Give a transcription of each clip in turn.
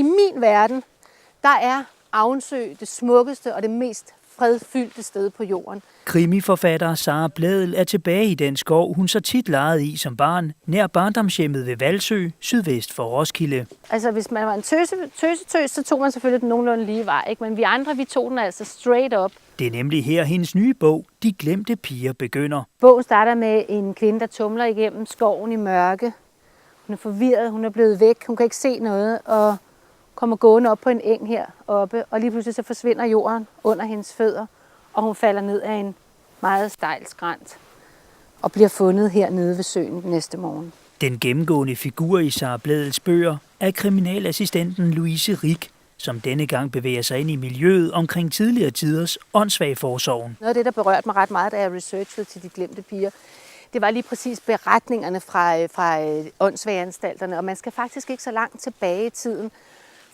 i min verden, der er Avnsø det smukkeste og det mest fredfyldte sted på jorden. Krimiforfatter Sara Blædel er tilbage i den skov, hun så tit legede i som barn, nær barndomshjemmet ved Hvalsø, sydvest for Roskilde. Altså, hvis man var en tøsetøs, så tog man selvfølgelig den nogenlunde lige vej, ikke? Men vi andre, vi tog den altså straight up. Det er nemlig her hendes nye bog, De glemte piger, begynder. Bogen starter med en kvinde, der tumler igennem skoven i mørke. Hun er forvirret, hun er blevet væk, hun kan ikke se noget, og kommer gående op på en eng heroppe, og lige pludselig så forsvinder jorden under hendes fødder, og hun falder ned af en meget stejl skrænt og bliver fundet hernede ved søen næste morgen. Den gennemgående figur i Sara Blædels bøger er kriminalassistenten Louise Rick, som denne gang bevæger sig ind i miljøet omkring tidligere tiders åndssvageforsorgen. Noget af det, der berørte mig ret meget, da jeg researchede til De glemte piger, det var lige præcis beretningerne fra åndssvageanstalterne, og man skal faktisk ikke så langt tilbage i tiden,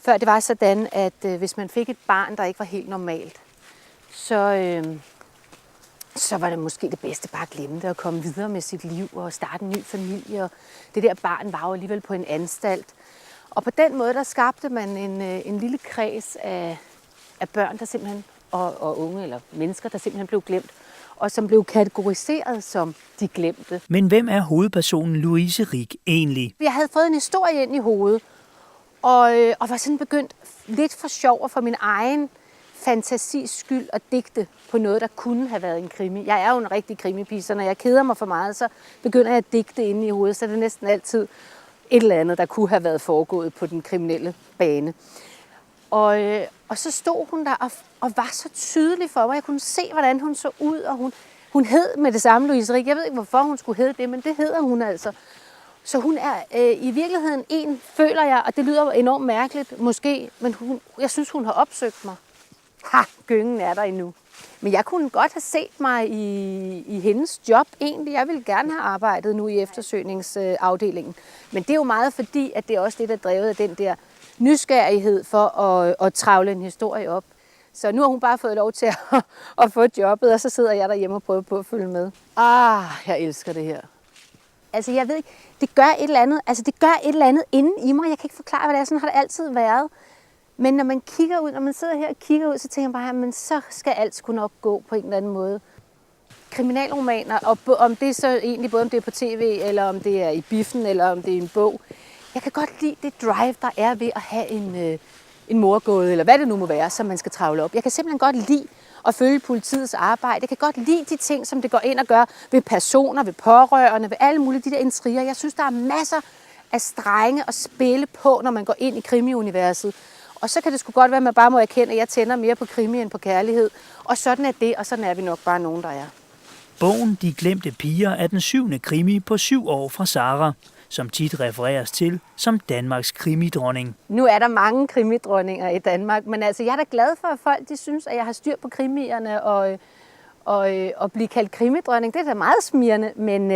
før det var sådan, at hvis man fik et barn, der ikke var helt normalt, så var det måske det bedste bare at glemme det og komme videre med sit liv og starte en ny familie. Og det der barn var jo alligevel på en anstalt. Og på den måde, der skabte man en lille kreds af børn, der simpelthen, og unge eller mennesker, der simpelthen blev glemt, og som blev kategoriseret som de glemte. Men hvem er hovedpersonen Louise Rick egentlig? Jeg havde fået en historie ind i hovedet, og var sådan begyndt lidt for sjov og for min egen fantasis skyld at digte på noget, der kunne have været en krimi. Jeg er jo en rigtig krimipige, så når jeg keder mig for meget, så begynder jeg at digte inde i hovedet, så det er næsten altid et eller andet, der kunne have været foregået på den kriminelle bane. Og så stod hun der og var så tydelig for mig. Jeg kunne se, hvordan hun så ud, og hun hed med det samme Louise Rick. Jeg ved ikke, hvorfor hun skulle hedde det, men det hedder hun altså. Så hun er i virkeligheden en, føler jeg, og det lyder enormt mærkeligt måske, men jeg synes, hun har opsøgt mig. Gyngen er der endnu. Men jeg kunne godt have set mig i hendes job egentlig. Jeg ville gerne have arbejdet nu i eftersøgningsafdelingen. Men det er jo meget fordi, at det er også det, der er drevet af den der nysgerrighed for at travle en historie op. Så nu har hun bare fået lov til at få jobbet, og så sidder jeg derhjemme og prøver på at følge med. Jeg elsker det her. Altså jeg ved ikke, det gør et eller andet inde i mig. Jeg kan ikke forklare, hvad det er. Sådan har det altid været. Men når man sidder her og kigger ud, så tænker man bare, men så skal alt sgu nok gå på en eller anden måde. Kriminalromaner, og om det er så egentlig både om det er på tv, eller om det er i biffen, eller om det er en bog. Jeg kan godt lide det drive, der er ved at have en morgåde, eller hvad det nu må være, som man skal travle op. Jeg kan simpelthen godt lide at følge politiets arbejde. Jeg kan godt lide de ting, som det går ind og gør ved personer, ved pårørende, ved alle mulige de der intriger. Jeg synes, der er masser af strenge at spille på, når man går ind i krimiuniverset. Og så kan det sgu godt være, at man bare må erkende, at jeg tænder mere på krimi end på kærlighed. Og sådan er det, og sådan er vi nok bare nogen, der er. Bogen De glemte piger er den 7. krimi på 7 år fra Sara, som tit refereres til som Danmarks krimidronning. Nu er der mange krimidronninger i Danmark, men altså, jeg er da glad for, at folk de synes, at jeg har styr på krimierne, og blive kaldt krimidronning. Det er da meget smirrende, men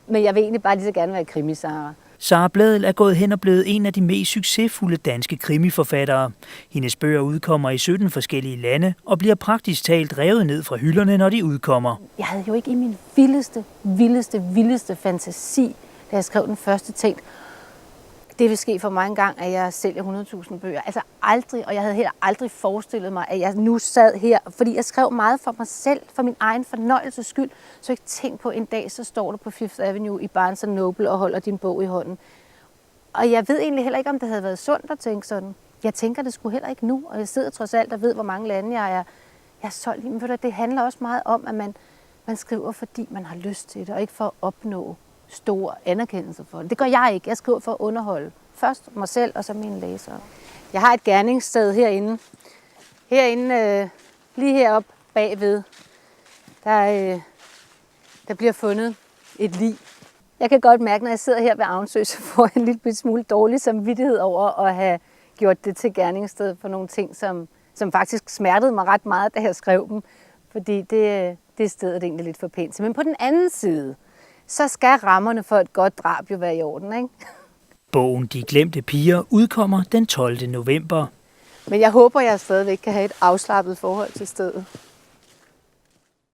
jeg vil egentlig bare lige så gerne være krimisara. Sara Blædel er gået hen og blevet en af de mest succesfulde danske krimiforfattere. Hendes bøger udkommer i 17 forskellige lande og bliver praktisk talt revet ned fra hylderne, når de udkommer. Jeg havde jo ikke i min vildeste fantasi, da jeg skrev den første, tænkt, det vil ske for mig engang, at jeg sælger 100.000 bøger. Altså aldrig, og jeg havde heller aldrig forestillet mig, at jeg nu sad her, fordi jeg skrev meget for mig selv, for min egen fornøjelses skyld. Så ikke tænk på, en dag så står du på Fifth Avenue i Barnes & Noble og holder din bog i hånden. Og jeg ved egentlig heller ikke, om det havde været sundt at tænke sådan. Jeg tænker det sgu heller ikke nu, og jeg sidder trods alt og ved, hvor mange lande jeg er solgt i. Men det handler også meget om, at man skriver, fordi man har lyst til det, og ikke for at opnå stor anerkendelse for det. Det gør jeg ikke. Jeg skriver for at underholde. Først mig selv, og så mine læsere. Jeg har et gerningssted herinde. Herinde, lige heroppe bagved, der bliver fundet et lig. Jeg kan godt mærke, når jeg sidder her ved Avnsø, så får jeg en lille smule dårlig samvittighed over at have gjort det til gerningssted for nogle ting, som faktisk smertede mig ret meget, da jeg skrev dem. Fordi det stedet egentlig lidt for pænt. Men på den anden side, så skal rammerne for et godt drab jo være i orden, ikke? Bogen De glemte piger udkommer den 12. november. Men jeg håber, jeg stadigvæk kan have et afslappet forhold til stedet.